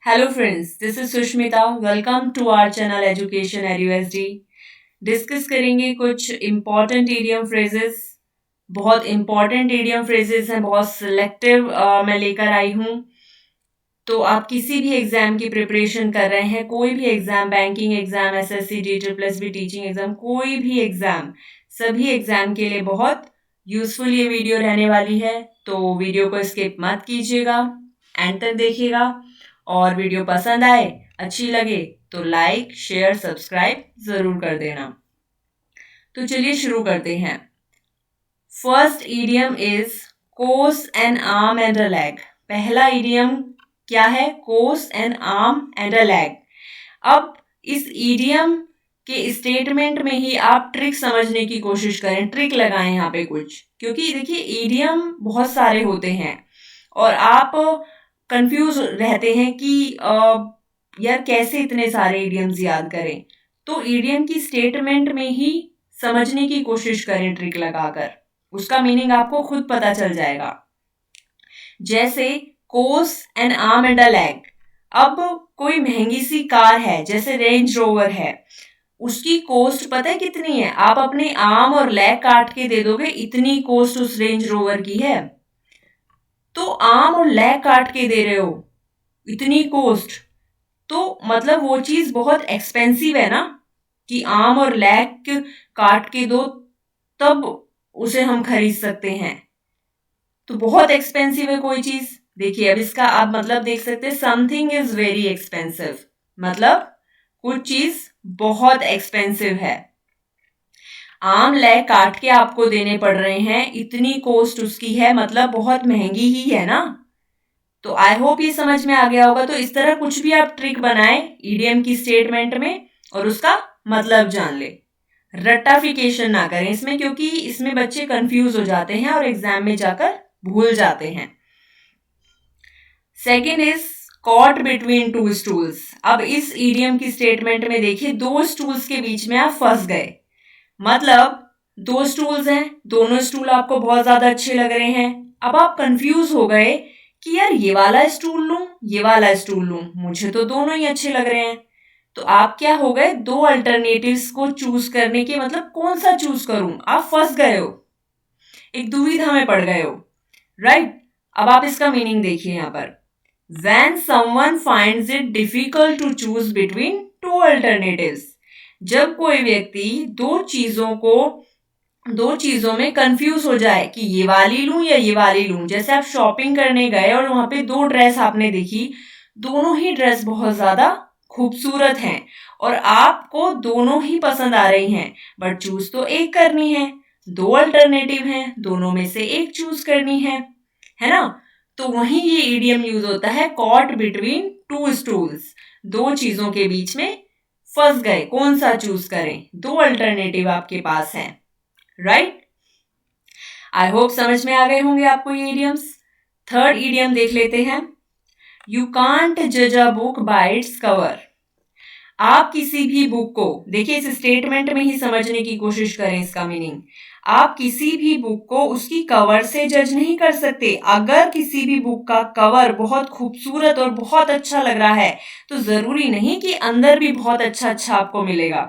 Hello friends, this is Sushmita. Welcome to our channel Education EduSD. Discuss करेंगे कुछ important idiom phrases. बहुत important idiom phrases हैं, बहुत selective मैं लेकर आई हूँ। तो आप किसी भी एग्जाम की प्रिपरेशन कर रहे हैं, कोई भी exam, banking exam, SSC, DSSB, teaching exam, कोई भी एग्जाम, सभी एग्जाम के लिए बहुत यूजफुल ये वीडियो रहने वाली है। तो वीडियो को स्किप मत कीजिएगा, एंड तक देखिएगा। और वीडियो पसंद आए, अच्छी लगे तो लाइक, शेयर, सब्सक्राइब जरूर कर देना। तो चलिए शुरू करते हैं। First idiom is cost an arm and a leg. पहला इडियम क्या है? Cost an arm and a leg. अब इस इडियम के स्टेटमेंट में ही आप ट्रिक समझने की कोशिश करें, ट्रिक लगाएं यहाँ पे कुछ, क्योंकि देखिए इडियम बहुत सारे होते हैं और आप कंफ्यूज रहते हैं कि यार कैसे इतने सारे इडियम्स याद करें। तो इडियम की स्टेटमेंट में ही समझने की कोशिश करें ट्रिक लगाकर, उसका मीनिंग आपको खुद पता चल जाएगा। जैसे cost an arm and a leg. अब कोई महंगी सी कार है, जैसे रेंज रोवर है, उसकी कॉस्ट पता है कितनी है? आप अपने आर्म और लेग काट के दे दोगे, इतनी कॉस्ट उस रेंज रोवर की है। तो आर्म और लेग काट के दे रहे हो, इतनी कॉस्ट, तो मतलब वो चीज बहुत एक्सपेंसिव है ना, कि आर्म और लेग काट के दो तब उसे हम खरीद सकते हैं। तो बहुत एक्सपेंसिव है कोई चीज। देखिए अब इसका आप मतलब देख सकते हैं, समथिंग इज वेरी एक्सपेंसिव, मतलब कुछ चीज बहुत एक्सपेंसिव है। आर्म लेग काट के आपको देने पड़ रहे हैं, इतनी कॉस्ट उसकी है, मतलब बहुत महंगी ही है ना। तो आई होप ये समझ में आ गया होगा। तो इस तरह कुछ भी आप ट्रिक बनाएं ईडीएम की स्टेटमेंट में और उसका मतलब जान ले। रट्टाफिकेशन ना करें इसमें, क्योंकि इसमें बच्चे कंफ्यूज हो जाते हैं और एग्जाम में जाकर भूल जाते हैं। Second is caught between two stools. अब इस ईडीएम की स्टेटमेंट में देखिए, दो स्टूल्स के बीच में आप फंस गए। मतलब दो स्टूल्स हैं, दोनों स्टूल आपको बहुत ज्यादा अच्छे लग रहे हैं। अब आप कंफ्यूज हो गए कि यार ये वाला स्टूल लूं, ये वाला स्टूल लूं, मुझे तो दोनों ही अच्छे लग रहे हैं। तो आप क्या हो गए, दो अल्टरनेटिव्स को चूज करने के, मतलब कौन सा चूज करूं, आप फंस गए हो, एक दुविधा में पड़ गए हो, राइट। अब आप इसका मीनिंग देखिए यहाँ पर, when someone finds it difficult to choose between two alternatives। जब कोई व्यक्ति दो चीजों में कंफ्यूज हो जाए कि ये वाली लूं या ये वाली लूं। जैसे आप शॉपिंग करने गए और वहां पे दो ड्रेस आपने देखी, दोनों ही ड्रेस बहुत ज्यादा खूबसूरत हैं और आपको दोनों ही पसंद आ रही हैं, बट चूज तो एक करनी है, दो अल्टरनेटिव हैं, दोनों में से एक चूज करनी है ना। तो वहीं ये इडियम यूज होता है, कॉट बिटवीन टू स्टूल्स। दो चीजों के बीच में फंस गए, कौन सा चूज करें, दो अल्टरनेटिव आपके पास हैं, राइट। आई होप समझ में आ गए होंगे आपको ये इडियम्स। थर्ड इडियम देख लेते हैं, यू कांट जज a book by its cover. आप किसी भी बुक को, देखिए इस स्टेटमेंट में ही समझने की कोशिश करें इसका मीनिंग। आप किसी भी बुक को उसकी कवर से जज नहीं कर सकते। अगर किसी भी बुक का कवर बहुत खूबसूरत और बहुत अच्छा लग रहा है, तो जरूरी नहीं कि अंदर भी बहुत अच्छा अच्छा आपको मिलेगा।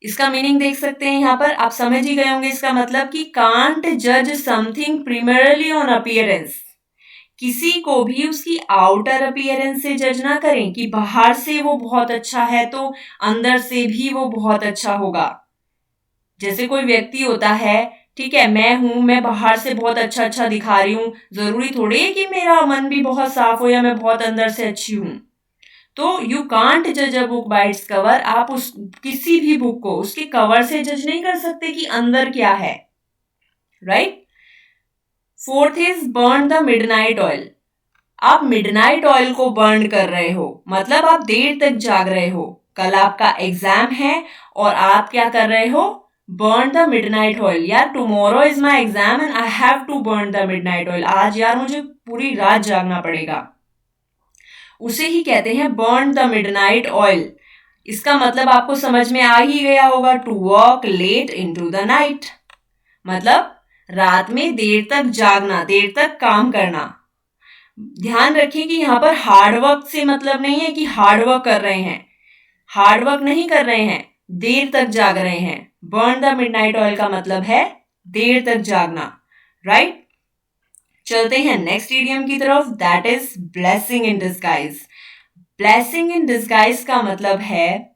इसका मीनिंग देख सकते हैं यहाँ पर, आप समझ ही गए होंगे इसका मतलब कि कांट जज समथिंग प्रीमियरली ऑन अपीयरेंस। किसी को भी उसकी आउटर अपीयरेंस से जज ना करें कि बाहर से वो बहुत अच्छा है तो अंदर से भी वो बहुत अच्छा होगा। जैसे कोई व्यक्ति होता है, ठीक है, मैं बाहर से बहुत अच्छा अच्छा दिखा रही हूँ, जरूरी थोड़ी है कि मेरा मन भी बहुत साफ हो या मैं बहुत अंदर से अच्छी हूं। तो यू कांट जज a book by its cover. आप उस किसी भी बुक को उसके कवर से जज नहीं कर सकते कि अंदर क्या है, right. Fourth is burn the midnight oil. आप मिडनाइट ऑयल को बर्न कर रहे हो, मतलब आप देर तक जाग रहे हो, कल आपका एग्जाम है और आप क्या कर रहे हो, बर्न द मिडनाइट ऑयल। यार tomorrow is my exam and I have to burn the midnight oil. आज यार मुझे पूरी रात जागना पड़ेगा, उसे ही कहते हैं बर्न द मिडनाइट ऑयल। इसका मतलब आपको समझ में आ ही गया होगा, to walk late into the night, मतलब रात में देर तक जागना, देर तक काम करना। ध्यान रखिए कि यहाँ पर हार्ड वर्क से मतलब नहीं है कि हार्ड वर्क कर रहे हैं, हार्ड वर्क नहीं कर रहे हैं, देर तक जाग रहे हैं। बर्न द मिडनाइट ऑयल का मतलब है देर तक जागना, राइट। चलते हैं नेक्स्ट इडियम की तरफ, that is blessing in disguise. Blessing in disguise का मतलब है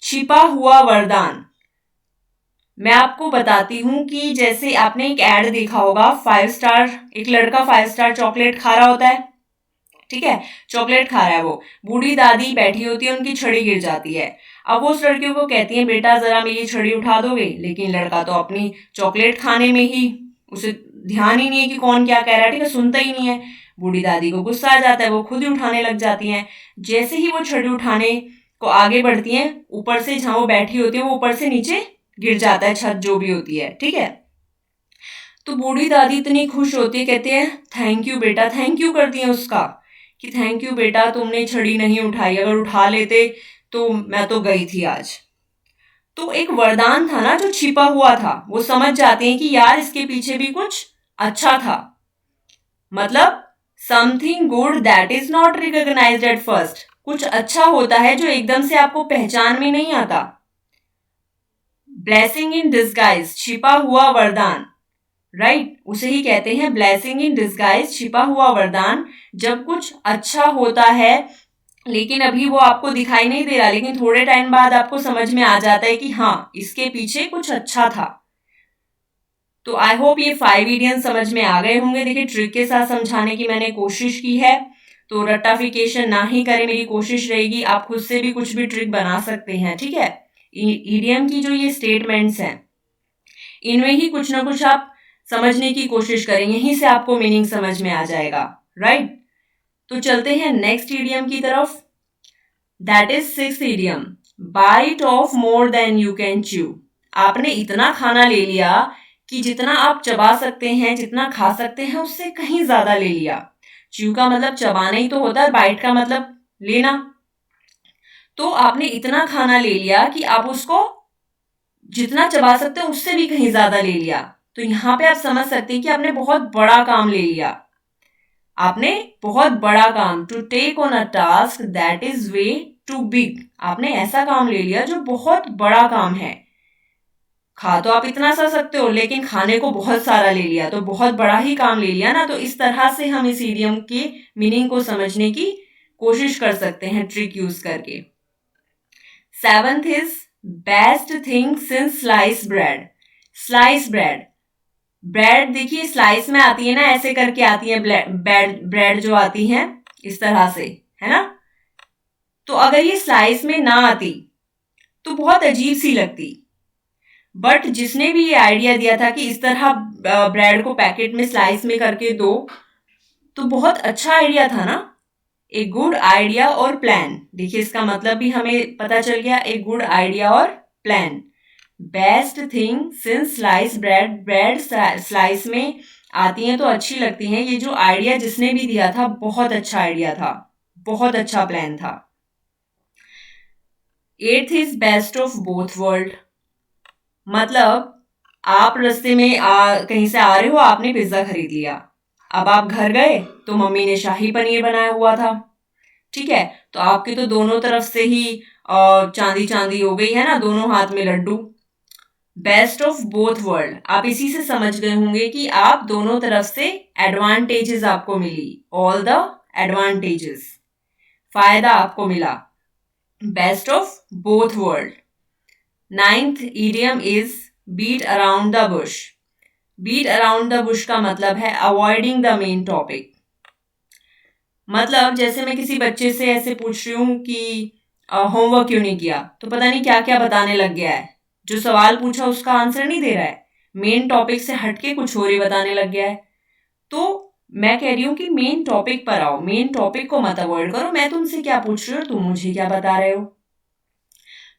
छिपा हुआ वरदान। मैं आपको बताती हूँ कि जैसे आपने एक एड देखा होगा, 5 स्टार, एक लड़का 5 स्टार चॉकलेट खा रहा होता है, ठीक है, चॉकलेट खा रहा है, वो बूढ़ी दादी बैठी होती है, उनकी छड़ी गिर जाती है। अब वो उस लड़के को कहती है, बेटा जरा मेरी छड़ी उठा दोगे, लेकिन लड़का तो अपनी चॉकलेट खाने में ही, उसे ध्यान ही नहीं है कि कौन क्या कह रहा है, ठीक है, सुनता ही नहीं है। बूढ़ी दादी को गुस्सा आ जाता है, वो खुद ही उठाने लग जाती हैं। जैसे ही वो छड़ी उठाने को आगे बढ़ती हैं, ऊपर से जहां वो बैठी होती है वो ऊपर से नीचे गिर जाता है, छत जो भी होती है, ठीक है। तो बूढ़ी दादी इतनी खुश होती है, कहते हैं थैंक यू बेटा, थैंक यू करती है उसका कि थैंक यू बेटा, तुमने छड़ी नहीं उठाई, अगर उठा लेते तो मैं तो गई थी आज। तो एक वरदान था ना जो छिपा हुआ था, वो समझ जाते हैं कि यार इसके पीछे भी कुछ अच्छा था। मतलब something good that is not recognised at first, कुछ अच्छा होता है जो एकदम से आपको पहचान में नहीं आता। ब्लेसिंग इन डिस्गाइज, छिपा हुआ वरदान, राइट, उसे ही कहते हैं ब्लेसिंग इन डिस्गाइज, छिपा हुआ वरदान। जब कुछ अच्छा होता है लेकिन अभी वो आपको दिखाई नहीं दे रहा, लेकिन थोड़े टाइम बाद आपको समझ में आ जाता है कि हाँ इसके पीछे कुछ अच्छा था। तो आई होप ये 5 इडियम समझ में आ गए होंगे। देखिए ट्रिक के साथ समझाने की मैंने कोशिश की है, तो रट्टाफिकेशन ना ही करें, मेरी कोशिश रहेगी। आप खुद से भी कुछ भी ट्रिक बना सकते हैं, ठीक है। इडियम की जो ये स्टेटमेंट्स हैं, इनमें ही कुछ ना कुछ आप समझने की कोशिश करें, यहीं से आपको मीनिंग समझ में आ जाएगा, राइट। तो चलते हैं नेक्स्ट इडियम की तरफ, that is 6th idiom, bite off more than you can chew. आपने इतना खाना ले लिया कि जितना आप चबा सकते हैं, जितना खा सकते हैं, उससे कहीं ज्यादा ले लिया। च्यू का मतलब चबाना ही तो होता है, बाइट का मतलब लेना। तो आपने इतना खाना ले लिया कि आप उसको जितना चबा सकते हो उससे भी कहीं ज्यादा ले लिया। तो यहाँ पे आप समझ सकते हैं कि आपने बहुत बड़ा काम ले लिया। आपने बहुत बड़ा काम, to take on a task that is way too big, आपने ऐसा काम ले लिया जो बहुत बड़ा काम है। खा तो आप इतना सा सकते हो, लेकिन खाने को बहुत सारा ले लिया, तो बहुत बड़ा ही काम ले लिया ना। तो इस तरह से हम इस इडियम के मीनिंग को समझने की कोशिश कर सकते हैं ट्रिक यूज करके। 7th is best thing since slice bread. Slice bread, bread देखिए स्लाइस में आती है ना, ऐसे करके आती है ब्रेड जो आती है इस तरह से, है ना। तो अगर ये स्लाइस में ना आती तो बहुत अजीब सी लगती, बट जिसने भी ये आइडिया दिया था कि इस तरह ब्रेड को पैकेट में स्लाइस में करके दो, तो बहुत अच्छा आइडिया था ना। ए गुड आइडिया और प्लान, देखिए इसका मतलब भी हमें पता चल गया, ए गुड आइडिया और plan. Best thing since slice bread, bread slice में आती हैं तो अच्छी लगती हैं। ये जो आइडिया जिसने भी दिया था बहुत अच्छा आइडिया था, बहुत अच्छा प्लान था। 8th is best of both world, मतलब आप रास्ते में कहीं से आ रहे हो, आपने पिज्जा खरीद लिया, अब आप घर गए तो मम्मी ने शाही पनीर बनाया हुआ था, ठीक है, तो आपके तो दोनों तरफ से ही चांदी चांदी हो गई है ना, दोनों हाथ में लड्डू। बेस्ट ऑफ बोथ वर्ल्ड, आप इसी से समझ गए होंगे कि आप दोनों तरफ से एडवांटेजेस आपको मिली, ऑल द एडवांटेजेस, फायदा आपको मिला। Best of both world. 9th idiom is beat around the bush. beat around the bush का मतलब है avoiding the main topic। मतलब जैसे मैं किसी बच्चे से ऐसे पूछ रही हूँ कि होमवर्क क्यों नहीं किया, तो पता नहीं क्या क्या बताने लग गया है, जो सवाल पूछा उसका आंसर नहीं दे रहा है, मेन टॉपिक से हटके कुछ और ही बताने लग गया है। तो मैं कह रही हूँ कि मेन टॉपिक पर आओ, मेन टॉपिक को मत अवॉइड करो, मैं तुमसे क्या पूछ रही हूँ, तुम मुझे क्या बता रहे हो।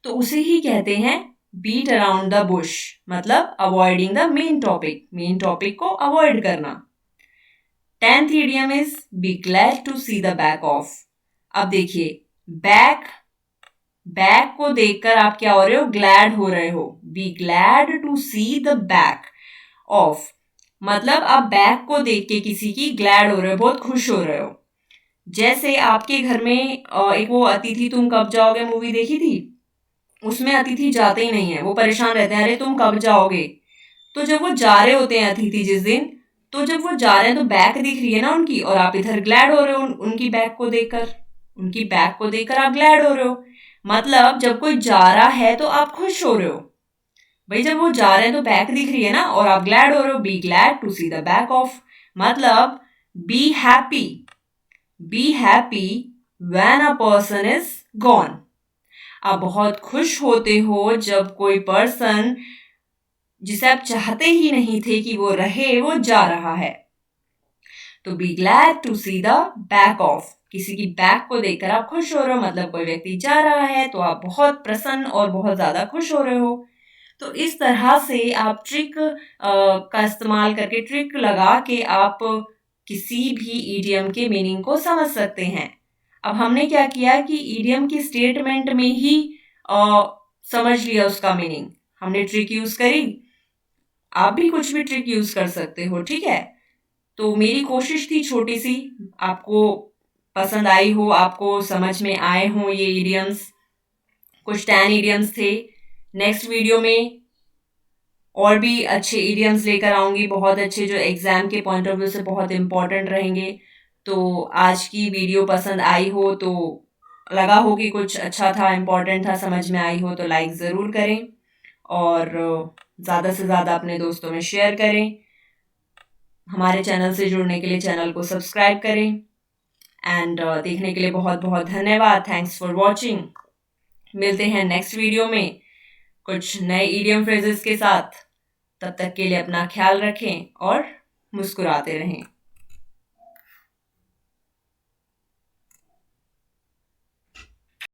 तो उसे ही कहते हैं बीट अराउंड द बुश, मतलब avoiding the main topic, main topic को अवॉइड करना। 10th idiom is be glad to see the back of. अब देखिए बैक, बैक को देखकर आप क्या हो रहे हो, ग्लैड हो रहे हो। Be glad to see the back of, मतलब आप बैक को देख के किसी की ग्लैड हो रहे हो, बहुत खुश हो रहे हो। जैसे आपके घर में एक वो अतिथि तुम कब जाओगे मूवी देखी थी, उसमें अतिथि जाते ही नहीं है, वो परेशान रहते हैं, अरे तुम कब जाओगे। तो जब वो जा रहे होते हैं अतिथि जिस दिन, तो जब वो जा रहे हैं तो बैक दिख रही है ना उनकी, और आप इधर ग्लैड हो रहे हो उनकी बैक को देखकर, उनकी बैक को देखकर आप ग्लैड हो रहे हो। मतलब जब कोई जा रहा है तो आप खुश हो रहे हो भाई, जब वो जा रहे हैं तो बैक दिख रही है ना, और आप ग्लैड हो रहे हो। Be glad to see the back of, मतलब be happy, be happy when a person is gone. आप बहुत खुश होते हो जब कोई पर्सन जिसे आप चाहते ही नहीं थे कि वो रहे, वो जा रहा है। तो be glad to see the back of, किसी की बैक को देखकर आप खुश हो रहे हो, मतलब कोई व्यक्ति जा रहा है तो आप बहुत प्रसन्न और बहुत ज्यादा खुश हो रहे हो। तो इस तरह से आप ट्रिक का इस्तेमाल करके, ट्रिक लगा के आप किसी भी ईडियम के मीनिंग को समझ सकते हैं। अब हमने क्या किया कि ईडियम की स्टेटमेंट में ही समझ लिया उसका मीनिंग, हमने ट्रिक यूज करी। आप भी कुछ भी ट्रिक यूज कर सकते हो, ठीक है। तो मेरी कोशिश थी छोटी सी, आपको पसंद आई हो, आपको समझ में आए हो ये इडियम्स। कुछ 10 इडियम्स थे। नेक्स्ट वीडियो में और भी अच्छे इडियम्स लेकर आऊंगी, बहुत अच्छे, जो एग्जाम के पॉइंट ऑफ व्यू से बहुत इंपॉर्टेंट रहेंगे। तो आज की वीडियो पसंद आई हो, तो लगा हो कि कुछ अच्छा था, इंपॉर्टेंट था, समझ में आई हो, तो लाइक ज़रूर करें और ज़्यादा से ज़्यादा अपने दोस्तों में शेयर करें। हमारे चैनल से जुड़ने के लिए चैनल को सब्सक्राइब करें। एंड देखने के लिए बहुत बहुत धन्यवाद। Thanks for watching. मिलते हैं नेक्स्ट वीडियो में कुछ नए इडियम फ्रेजेस के साथ। तब तक के लिए अपना ख्याल रखें और मुस्कुराते रहें।